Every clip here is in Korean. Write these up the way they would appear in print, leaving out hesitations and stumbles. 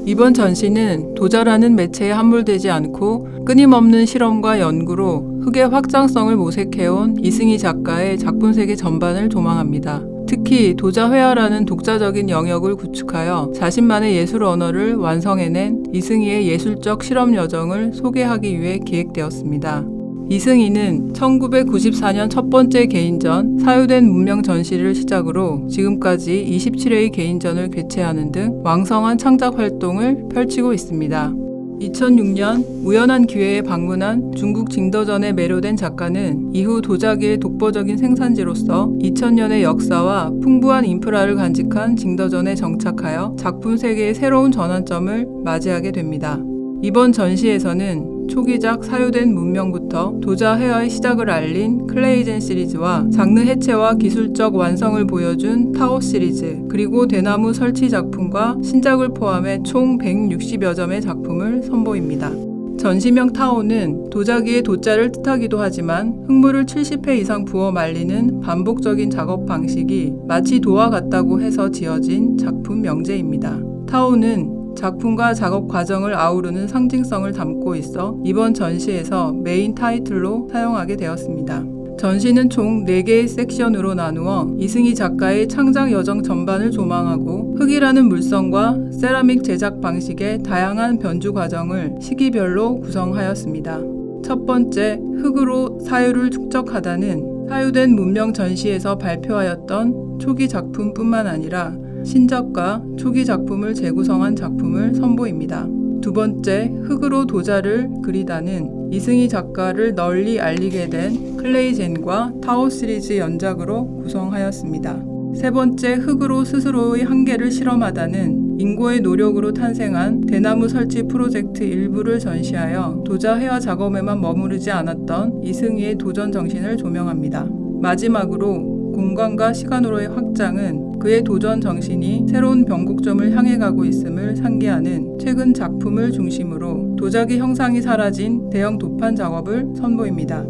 이번 전시는 도자라는 매체에 함몰되지 않고 끊임없는 실험과 연구로 흙의 확장성을 모색해온 이승희 작가의 작품 세계 전반을 조망합니다. 특히 도자회화라는 독자적인 영역을 구축하여 자신만의 예술 언어를 완성해낸 이승희의 예술적 실험 여정을 소개하기 위해 기획되었습니다. 이승희는 1994년 첫 번째 개인전 사유된 문명 전시를 시작으로 지금까지 27회의 개인전을 개최하는 등 왕성한 창작 활동을 펼치고 있습니다. 2006년 우연한 기회에 방문한 중국 징더전에 매료된 작가는 이후 도자기의 독보적인 생산지로서 2000년의 역사와 풍부한 인프라를 간직한 징더전에 정착하여 작품 세계의 새로운 전환점을 맞이하게 됩니다. 이번 전시에서는 초기작 사유된 문명부터 도자회화의 시작을 알린 클레이젠 시리즈와 장르 해체와 기술적 완성을 보여준 타오 시리즈, 그리고 대나무 설치 작품과 신작을 포함해 총 160여 점의 작품을 선보입니다. 전시명 타오는 도자기의 도자를 뜻하기도 하지만 흙물을 70회 이상 부어 말리는 반복적인 작업 방식이 마치 도와 같다고 해서 지어진 작품 명제입니다. 타오는 작품과 작업 과정을 아우르는 상징성을 담고 있어 이번 전시에서 메인 타이틀로 사용하게 되었습니다. 전시는 총 4개의 섹션으로 나누어 이승희 작가의 창작 여정 전반을 조망하고 흙이라는 물성과 세라믹 제작 방식의 다양한 변주 과정을 시기별로 구성하였습니다. 첫 번째, 흙으로 사유를 축적하다는 사유된 문명 전시에서 발표하였던 초기 작품뿐만 아니라 신작과 초기 작품을 재구성한 작품을 선보입니다. 두 번째, 흙으로 도자를 그리다는 이승희 작가를 널리 알리게 된 클레이젠과 타오 시리즈 연작으로 구성하였습니다. 세 번째, 흙으로 스스로의 한계를 실험하다는 인고의 노력으로 탄생한 대나무 설치 프로젝트 일부를 전시하여 도자회화 작업에만 머무르지 않았던 이승희의 도전 정신을 조명합니다. 마지막으로 공간과 시간으로의 확장은 그의 도전 정신이 새로운 변곡점을 향해 가고 있음을 상기하는 최근 작품을 중심으로 도자기 형상이 사라진 대형 도판 작업을 선보입니다.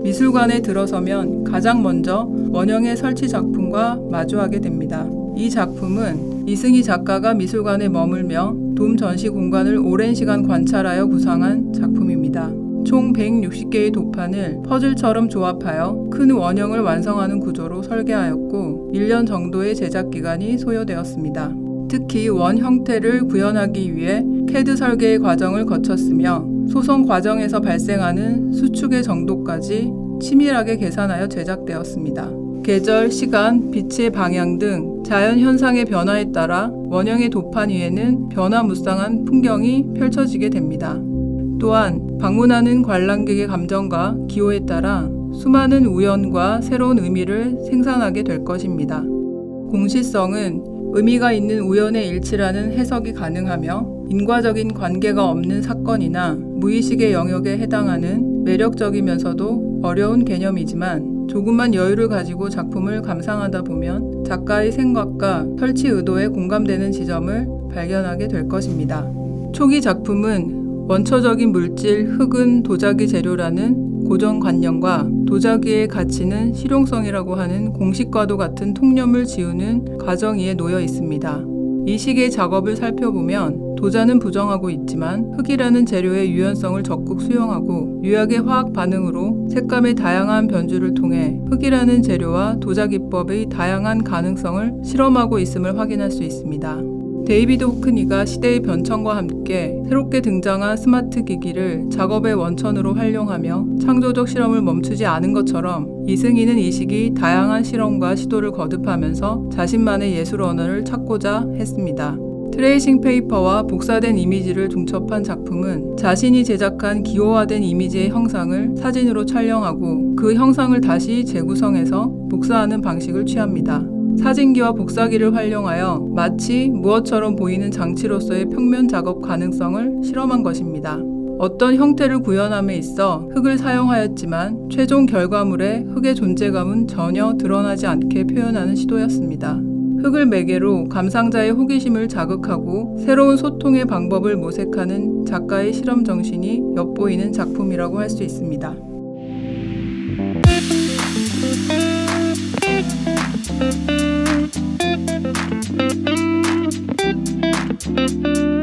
미술관에 들어서면 가장 먼저 원형의 설치 작품과 마주하게 됩니다. 이 작품은 이승희 작가가 미술관에 머물며 돔 전시 공간을 오랜 시간 관찰하여 구상한 작품입니다. 총 160개의 도판을 퍼즐처럼 조합하여 큰 원형을 완성하는 구조로 설계하였고 1년 정도의 제작 기간이 소요되었습니다. 특히 원 형태를 구현하기 위해 CAD 설계의 과정을 거쳤으며 소성 과정에서 발생하는 수축의 정도까지 치밀하게 계산하여 제작되었습니다. 계절, 시간, 빛의 방향 등 자연 현상의 변화에 따라 원형의 도판 위에는 변화무쌍한 풍경이 펼쳐지게 됩니다. 또한 방문하는 관람객의 감정과 기호에 따라 수많은 우연과 새로운 의미를 생산하게 될 것입니다. 공시성은 의미가 있는 우연의 일치라는 해석이 가능하며 인과적인 관계가 없는 사건이나 무의식의 영역에 해당하는 매력적이면서도 어려운 개념이지만 조금만 여유를 가지고 작품을 감상하다 보면 작가의 생각과 설치 의도에 공감되는 지점을 발견하게 될 것입니다. 초기 작품은 원초적인 물질, 흙은 도자기 재료라는 고정관념과 도자기의 가치는 실용성이라고 하는 공식과도 같은 통념을 지우는 과정위에 놓여 있습니다. 이 시기의 작업을 살펴보면 도자는 부정하고 있지만 흙이라는 재료의 유연성을 적극 수용하고 유약의 화학 반응으로 색감의 다양한 변주를 통해 흙이라는 재료와 도자 기법의 다양한 가능성을 실험하고 있음을 확인할 수 있습니다. 데이비드 호크니가 시대의 변천과 함께 새롭게 등장한 스마트 기기를 작업의 원천으로 활용하며 창조적 실험을 멈추지 않은 것처럼 이승희는 이 시기 다양한 실험과 시도를 거듭하면서 자신만의 예술 언어를 찾고자 했습니다. 트레이싱 페이퍼와 복사된 이미지를 중첩한 작품은 자신이 제작한 기호화된 이미지의 형상을 사진으로 촬영하고 그 형상을 다시 재구성해서 복사하는 방식을 취합니다. 사진기와 복사기를 활용하여 마치 무엇처럼 보이는 장치로서의 평면 작업 가능성을 실험한 것입니다. 어떤 형태를 구현함에 있어 흙을 사용하였지만 최종 결과물의 흙의 존재감은 전혀 드러나지 않게 표현하는 시도였습니다. 흙을 매개로 감상자의 호기심을 자극하고 새로운 소통의 방법을 모색하는 작가의 실험 정신이 엿보이는 작품이라고 할 수 있습니다. Thank you.